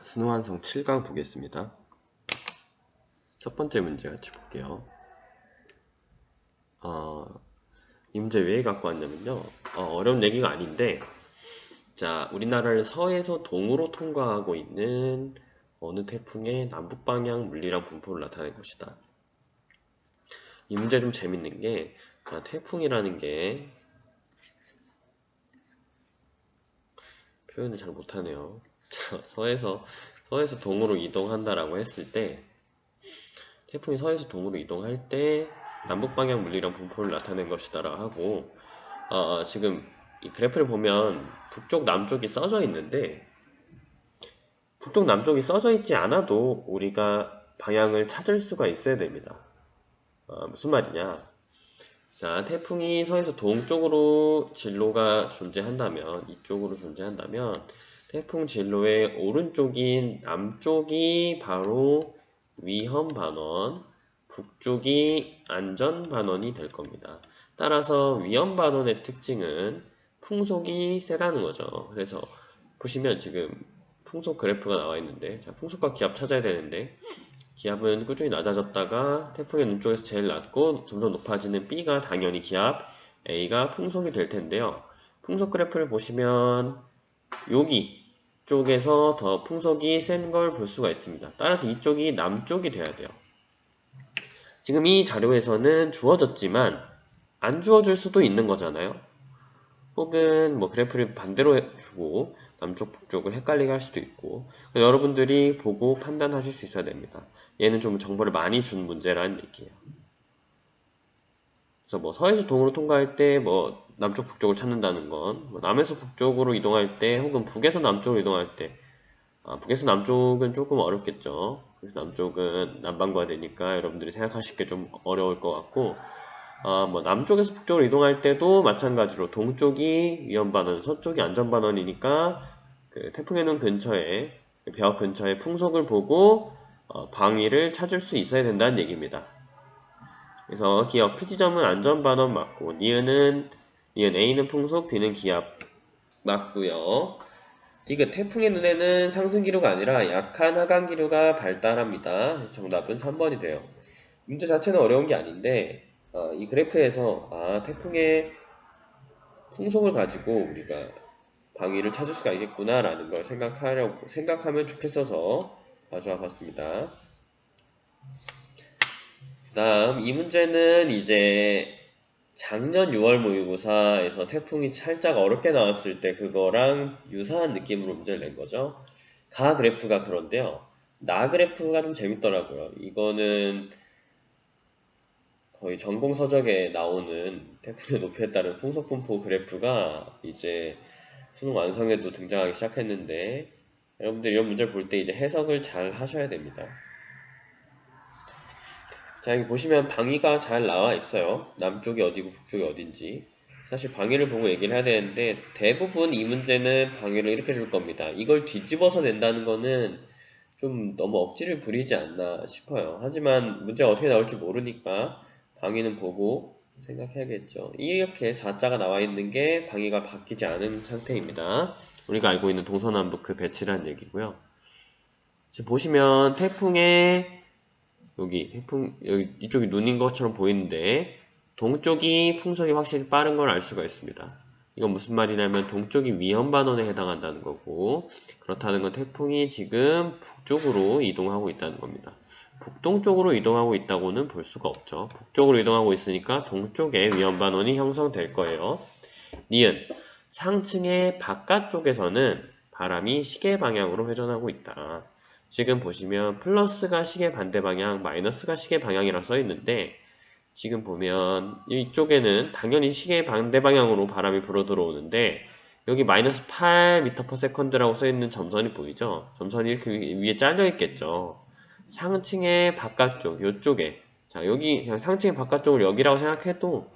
수능 완성 7강 보겠습니다. 첫 번째 문제 같이 볼게요. 이 문제 왜 갖고 왔냐면요. 어려운 얘기가 아닌데, 자, 우리나라를 서에서 동으로 통과하고 있는 어느 태풍의 남북방향 물리랑 분포를 나타낸 것이다. 이 문제 좀 재밌는 게, 자, 태풍이라는 게 표현을 잘 못하네요. 자, 서에서 동으로 이동한다라고 했을 때, 태풍이 서에서 동으로 이동할 때 남북방향 물리랑 분포를 나타낸 것이다라고 하고, 지금 이 그래프를 보면 북쪽 남쪽이 써져 있는데, 북쪽 남쪽이 써져 있지 않아도 우리가 방향을 찾을 수가 있어야 됩니다. 무슨 말이냐? 자, 태풍이 서에서 동쪽으로 진로가 존재한다면, 이쪽으로 존재한다면 태풍 진로의 오른쪽인 남쪽이 바로 위험 반원, 북쪽이 안전 반원이 될 겁니다. 따라서 위험 반원의 특징은 풍속이 세다는 거죠. 그래서 보시면 지금 풍속 그래프가 나와 있는데, 자, 풍속과 기압 찾아야 되는데, 기압은 꾸준히 낮아졌다가 태풍의 눈쪽에서 제일 낮고 점점 높아지는 B가 당연히 기압, A가 풍속이 될 텐데요. 풍속 그래프를 보시면 여기 쪽에서 더 풍속이 센 걸 볼 수가 있습니다. 따라서 이쪽이 남쪽이 돼야 돼요. 지금 이 자료에서는 주어졌지만 안 주어질 수도 있는 거잖아요. 혹은 뭐 그래프를 반대로 주고 남쪽 북쪽을 헷갈리게 할 수도 있고, 여러분들이 보고 판단하실 수 있어야 됩니다. 얘는 좀 정보를 많이 준 문제라는 얘기예요. 그래서 뭐 서에서 동으로 통과할 때 뭐 남쪽 북쪽을 찾는다는 건, 뭐 남에서 북쪽으로 이동할 때 혹은 북에서 남쪽으로 이동할 때, 북에서 남쪽은 조금 어렵겠죠. 그래서 남쪽은 남반구가 되니까 여러분들이 생각하실 게 좀 어려울 것 같고, 뭐 남쪽에서 북쪽으로 이동할 때도 마찬가지로 동쪽이 위험반원, 서쪽이 안전반원이니까 그 태풍의 눈 근처에, 벽 근처에 풍속을 보고 방위를 찾을 수 있어야 된다는 얘기입니다. 그래서 기억 P지점은 안전반원 맞고, 니은 A는 풍속, B는 기압 맞고요. 디귿 태풍의 눈에는 상승 기류가 아니라 약한 하강 기류가 발달합니다. 정답은 3번이 돼요. 문제 자체는 어려운 게 아닌데, 이 그래프에서 태풍의 풍속을 가지고 우리가 방위를 찾을 수가 있겠구나라는 걸 생각하면 좋겠어서 가져와 봤습니다. 다음 이 문제는 이제 작년 6월 모의고사에서 태풍이 살짝 어렵게 나왔을 때 그거랑 유사한 느낌으로 문제를 낸 거죠. 가 그래프가 그런데요. 나 그래프가 좀 재밌더라고요. 이거는 거의 전공 서적에 나오는 태풍의 높이에 따른 풍속 분포 그래프가 이제 수능 완성에도 등장하기 시작했는데, 여러분들 이런 문제를 볼 때 이제 해석을 잘 하셔야 됩니다. 자, 여기 보시면 방위가 잘 나와 있어요. 남쪽이 어디고 북쪽이 어딘지. 사실 방위를 보고 얘기를 해야 되는데, 대부분 이 문제는 방위를 이렇게 줄 겁니다. 이걸 뒤집어서 낸다는 거는 좀 너무 억지를 부리지 않나 싶어요. 하지만 문제가 어떻게 나올지 모르니까 방위는 보고 생각해야겠죠. 이렇게 4자가 나와 있는 게 방위가 바뀌지 않은 상태입니다. 우리가 알고 있는 동서남북 그 배치란 얘기고요. 지금 보시면 여기 이쪽이 눈인 것처럼 보이는데, 동쪽이 풍속이 확실히 빠른 걸 알 수가 있습니다. 이건 무슨 말이냐면 동쪽이 위험반원에 해당한다는 거고, 그렇다는 건 태풍이 지금 북쪽으로 이동하고 있다는 겁니다. 북동쪽으로 이동하고 있다고는 볼 수가 없죠. 북쪽으로 이동하고 있으니까 동쪽에 위험반원이 형성될 거예요. 니은 상층의 바깥쪽에서는 바람이 시계 방향으로 회전하고 있다. 지금 보시면 플러스가 시계 반대 방향, 마이너스가 시계 방향이라 써 있는데, 지금 보면 이쪽에는 당연히 시계 반대 방향으로 바람이 불어 들어오는데, 여기 마이너스 8m/s라고 써 있는 점선이 보이죠? 점선이 이렇게 위에 잘려 있겠죠. 상층의 바깥쪽, 요쪽에, 자, 여기 그냥 상층의 바깥쪽을 여기라고 생각해도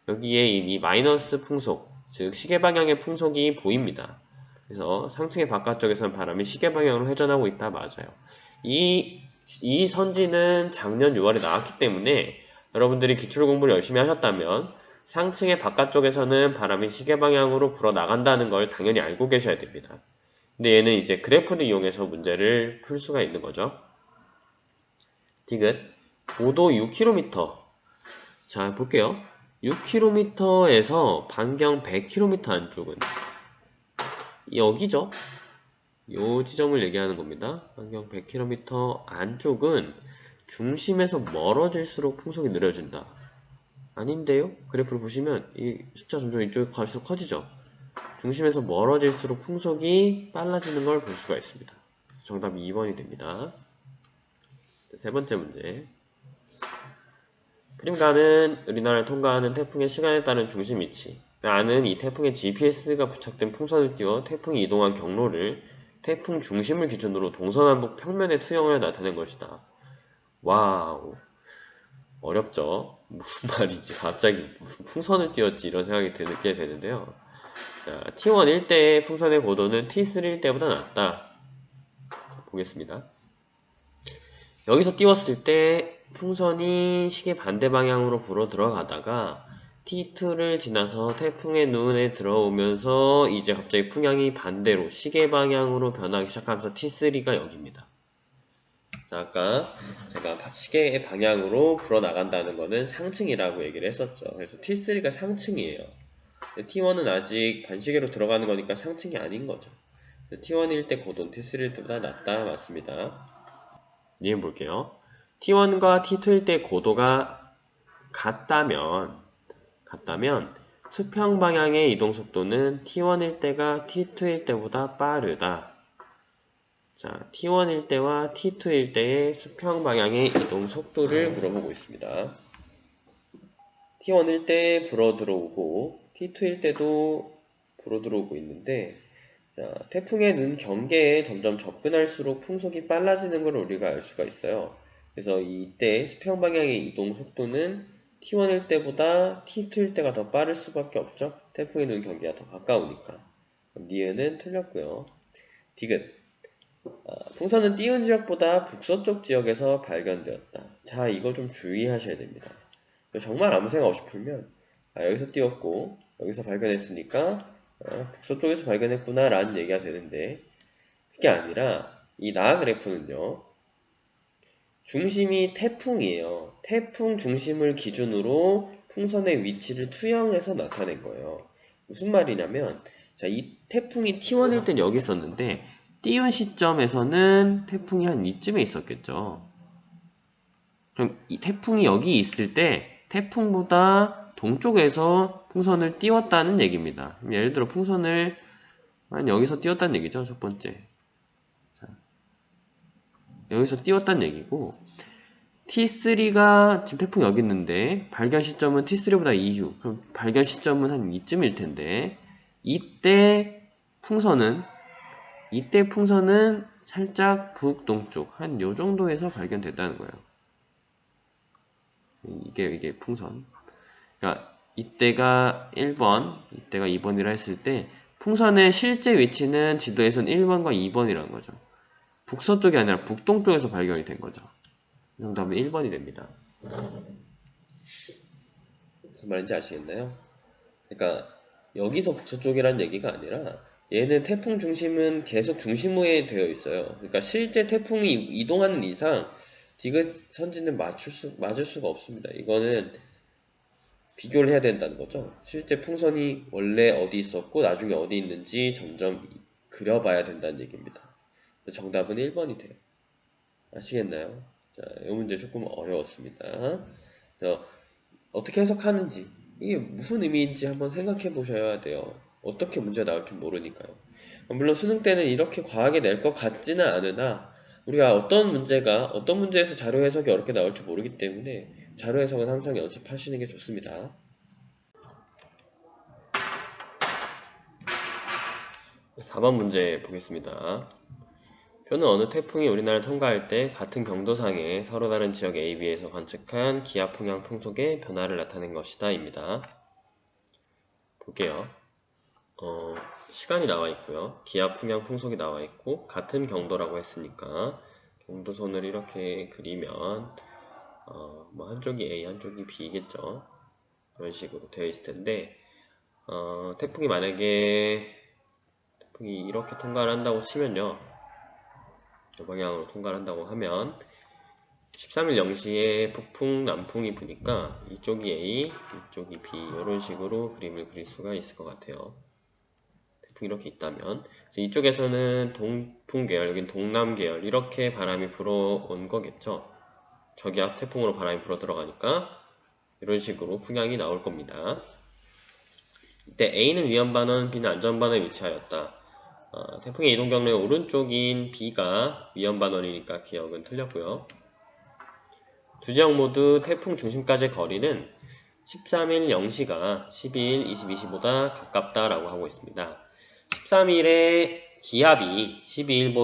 여기에 이미 마이너스 풍속, 즉 시계 방향의 풍속이 보입니다. 그래서 상층의 바깥쪽에서는 바람이 시계 방향으로 회전하고 있다. 맞아요. 이 선지는 작년 6월에 나왔기 때문에 여러분들이 기출 공부를 열심히 하셨다면 상층의 바깥쪽에서는 바람이 시계 방향으로 불어 나간다는 걸 당연히 알고 계셔야 됩니다. 근데 얘는 이제 그래프를 이용해서 문제를 풀 수가 있는 거죠. 디귿 고도 6km. 자, 볼게요. 6km에서 반경 100km 안쪽은 여기죠. 요 지점을 얘기하는 겁니다. 반경 100km 안쪽은 중심에서 멀어질수록 풍속이 느려진다. 아닌데요? 그래프를 보시면 이 숫자 점점 이쪽에 갈수록 커지죠. 중심에서 멀어질수록 풍속이 빨라지는 걸 볼 수가 있습니다. 정답이 2번이 됩니다. 세 번째 문제. 그림가는 우리나라를 통과하는 태풍의 시간에 따른 중심 위치. 나는 이 태풍에 GPS가 부착된 풍선을 띄워 태풍이 이동한 경로를 태풍 중심을 기준으로 동서남북 평면에 투영하여 나타낸 것이다. 와우. 어렵죠? 무슨 말이지? 갑자기 무슨 풍선을 띄웠지? 이런 생각이 들게 되는데요. 자, T1 일대의 풍선의 고도는 T3 일대보다 낮다. 보겠습니다. 여기서 띄웠을 때 풍선이 시계 반대 방향으로 불어 들어가다가 T2를 지나서 태풍의 눈에 들어오면서 이제 갑자기 풍향이 반대로 시계 방향으로 변하기 시작하면서 T3가 여기입니다. 자, 아까 제가 시계의 방향으로 불어 나간다는 거는 상층이라고 얘기를 했었죠. 그래서 T3가 상층이에요. T1은 아직 반시계로 들어가는 거니까 상층이 아닌 거죠. T1일 때 고도는 T3일 때보다 낮다. 맞습니다. 이해 볼게요. T1과 T2일 때 고도가 같다면 수평 방향의 이동 속도는 T1일 때가 T2일 때보다 빠르다. 자, T1일 때와 T2일 때의 수평 방향의 이동 속도를 물어보고 있습니다. T1일 때 불어 들어오고 T2일 때도 불어 들어오고 있는데, 자, 태풍의 눈 경계에 점점 접근할수록 풍속이 빨라지는 걸 우리가 알 수가 있어요. 그래서 이때 수평 방향의 이동 속도는 T1일 때보다 T2일 때가 더 빠를 수밖에 없죠. 태풍의 눈 경계가 더 가까우니까. 니은은 틀렸고요. 디귿. 풍선은 띄운 지역보다 북서쪽 지역에서 발견되었다. 자, 이거 좀 주의하셔야 됩니다. 정말 아무 생각 없이 풀면 여기서 띄웠고 여기서 발견했으니까 북서쪽에서 발견했구나 라는 얘기가 되는데, 그게 아니라 이 나아 그래프는요, 중심이 태풍이에요. 태풍 중심을 기준으로 풍선의 위치를 투영해서 나타낸 거예요. 무슨 말이냐면, 자, 이 태풍이 T1일 땐 여기 있었는데 띄운 시점에서는 태풍이 한 이쯤에 있었겠죠. 그럼 이 태풍이 여기 있을 때 태풍보다 동쪽에서 풍선을 띄웠다는 얘기입니다. 예를 들어 풍선을 여기서 띄웠다는 얘기죠. 첫 번째. 자, 여기서 띄웠다는 얘기고, T3가 지금 태풍이 여기 있는데 발견 시점은 T3보다 이후, 그럼 발견 시점은 한 이쯤일 텐데, 이때 풍선은 살짝 북동쪽 한 요 정도에서 발견됐다는 거예요. 이게 풍선. 그러니까 이때가 1번, 이때가 2번이라 했을 때 풍선의 실제 위치는 지도에선 1번과 2번이라는 거죠. 북서쪽이 아니라 북동쪽에서 발견이 된 거죠. 정답은 1번이 됩니다. 무슨 말인지 아시겠나요? 그러니까 여기서 북서쪽이라는 얘기가 아니라 얘는 태풍 중심은 계속 중심부에 되어 있어요. 그러니까 실제 태풍이 이동하는 이상 디귿 선지는 맞을 수가 없습니다. 이거는 비교를 해야 된다는 거죠. 실제 풍선이 원래 어디 있었고 나중에 어디 있는지 점점 그려봐야 된다는 얘기입니다. 정답은 1번이 돼요. 아시겠나요? 자, 이 문제 조금 어려웠습니다. 어떻게 해석하는지, 이게 무슨 의미인지 한번 생각해 보셔야 돼요. 어떻게 문제가 나올 줄 모르니까요. 물론 수능 때는 이렇게 과하게 낼 것 같지는 않으나, 우리가 어떤 문제에서 자료 해석이 어렵게 나올 줄 모르기 때문에 자료 해석은 항상 연습하시는 게 좋습니다. 4번 문제 보겠습니다. 표는 어느 태풍이 우리나라를 통과할 때 같은 경도상에 서로 다른 지역 A, B에서 관측한 기압 풍향 풍속의 변화를 나타낸 것이다 입니다. 볼게요. 시간이 나와 있고요. 기압 풍향 풍속이 나와 있고 같은 경도라고 했으니까 경도선을 이렇게 그리면 뭐 한쪽이 A, 한쪽이 B겠죠. 이런 식으로 되어 있을 텐데, 태풍이 만약에 태풍이 이렇게 통과를 한다고 치면요. 이 방향으로 통과를 한다고 하면 13일 0시에 북풍, 남풍이 부니까 이쪽이 A, 이쪽이 B 이런 식으로 그림을 그릴 수가 있을 것 같아요. 태풍이 이렇게 있다면 이쪽에서는 동풍 계열, 여긴 동남 계열 이렇게 바람이 불어온 거겠죠. 저기 앞 태풍으로 바람이 불어 들어가니까 이런 식으로 풍향이 나올 겁니다. 이때 A는 위험반원, B는 안전반원에 위치하였다. 태풍의 이동 경로의 오른쪽인 B가 위험반원이니까 기억은 틀렸고요. 두 지역 모두 태풍 중심까지의 거리는 13일 0시가 12일 22시보다 가깝다라고 하고 있습니다. 13일의 기압이 12일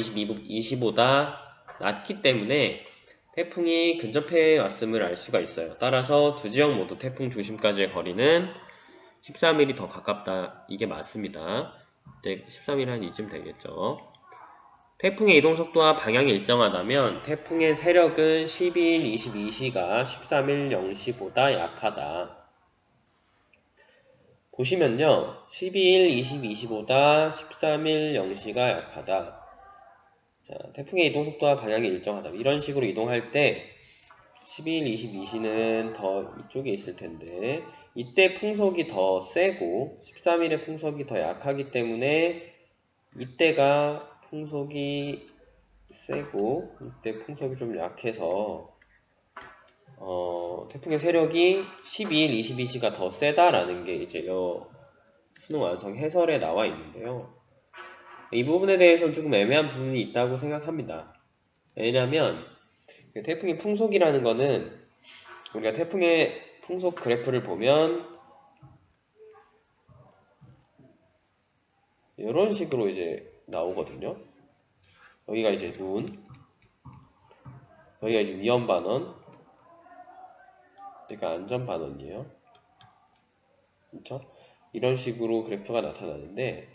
22시보다 낮기 때문에 태풍이 근접해 왔음을 알 수가 있어요. 따라서 두 지역 모두 태풍 중심까지의 거리는 13일이 더 가깝다. 이게 맞습니다. 이때 13일 한 이쯤 되겠죠. 태풍의 이동 속도와 방향이 일정하다면 태풍의 세력은 12일 22시가 13일 0시보다 약하다. 보시면요. 12일 22시보다 13일 0시가 약하다. 자, 태풍의 이동 속도와 방향이 일정하다. 이런 식으로 이동할 때 12일 22시는 더 이쪽에 있을 텐데 이때 풍속이 더 세고 13일의 풍속이 더 약하기 때문에 이때가 풍속이 세고 이때 풍속이 좀 약해서 태풍의 세력이 12일 22시가 더 세다라는 게 이제 수능 완성 해설에 나와 있는데요. 이 부분에 대해서는 조금 애매한 부분이 있다고 생각합니다. 왜냐하면 태풍의 풍속이라는 거는 우리가 태풍의 풍속 그래프를 보면 이런 식으로 이제 나오거든요. 여기가 이제 눈, 여기가 이제 위험반원, 그러니까 안전반원이에요. 그렇죠? 이런 식으로 그래프가 나타나는데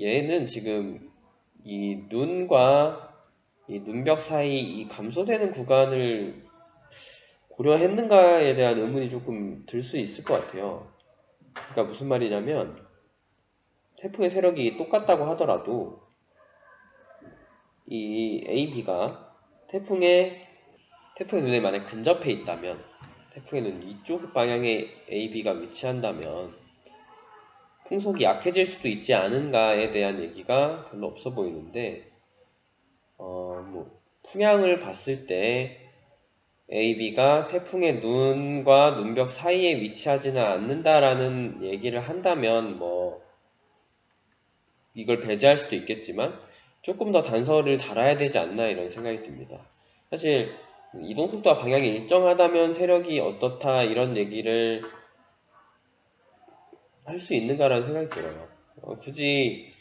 얘는 지금 이 눈과 이 눈벽 사이 이 감소되는 구간을 고려했는가에 대한 의문이 조금 들 수 있을 것 같아요. 그러니까 무슨 말이냐면 태풍의 세력이 똑같다고 하더라도 이 A, B가 태풍의 눈에 만약 근접해 있다면 태풍의 눈 이쪽 방향에 A, B가 위치한다면 풍속이 약해질 수도 있지 않은가에 대한 얘기가 별로 없어 보이는데 풍향을 봤을 때 A, B가 태풍의 눈과 눈벽 사이에 위치하지는 않는다라는 얘기를 한다면 이걸 배제할 수도 있겠지만 조금 더 단서를 달아야 되지 않나 이런 생각이 듭니다. 사실 이동속도와 방향이 일정하다면 세력이 어떻다 이런 얘기를 할 수 있는가라는 생각이 들어요. 굳이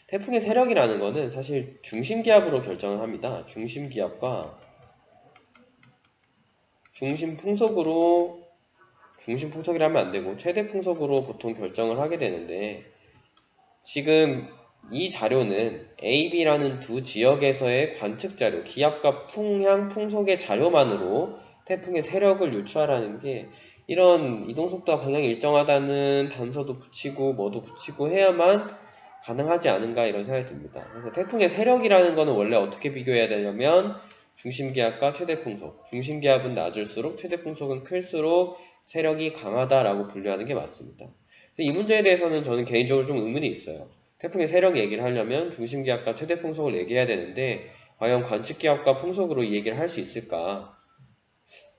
태풍의 세력이라는 거는 사실 중심기압으로 결정을 합니다. 중심기압과 중심풍속이라 하면 안 되고 최대풍속으로 보통 결정을 하게 되는데 지금 이 자료는 A, B라는 두 지역에서의 관측 자료, 기압과 풍향, 풍속의 자료만으로 태풍의 세력을 유추하라는 게 이런 이동속도와 방향이 일정하다는 단서도 붙이고 뭐도 붙이고 해야만 가능하지 않은가 이런 생각이 듭니다. 그래서 태풍의 세력이라는 거는 원래 어떻게 비교해야 되냐면 중심기압과 최대풍속, 중심기압은 낮을수록 최대풍속은 클수록 세력이 강하다라고 분류하는 게 맞습니다. 이 문제에 대해서는 저는 개인적으로 좀 의문이 있어요. 태풍의 세력 얘기를 하려면 중심기압과 최대풍속을 얘기해야 되는데 과연 관측기압과 풍속으로 이 얘기를 할 수 있을까?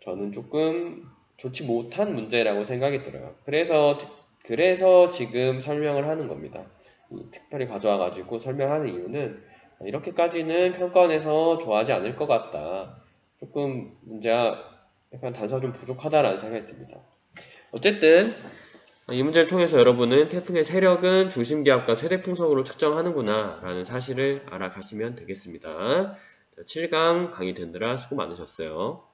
저는 조금 좋지 못한 문제라고 생각이 들어요. 그래서 지금 설명을 하는 겁니다. 특별히 가져와 가지고 설명하는 이유는 이렇게까지는 평가원에서 좋아하지 않을 것 같다. 조금 문제가 약간 단서가 좀 부족하다라는 생각이 듭니다. 어쨌든 이 문제를 통해서 여러분은 태풍의 세력은 중심기압과 최대풍속으로 측정하는구나 라는 사실을 알아가시면 되겠습니다. 7강 강의 듣느라 수고 많으셨어요.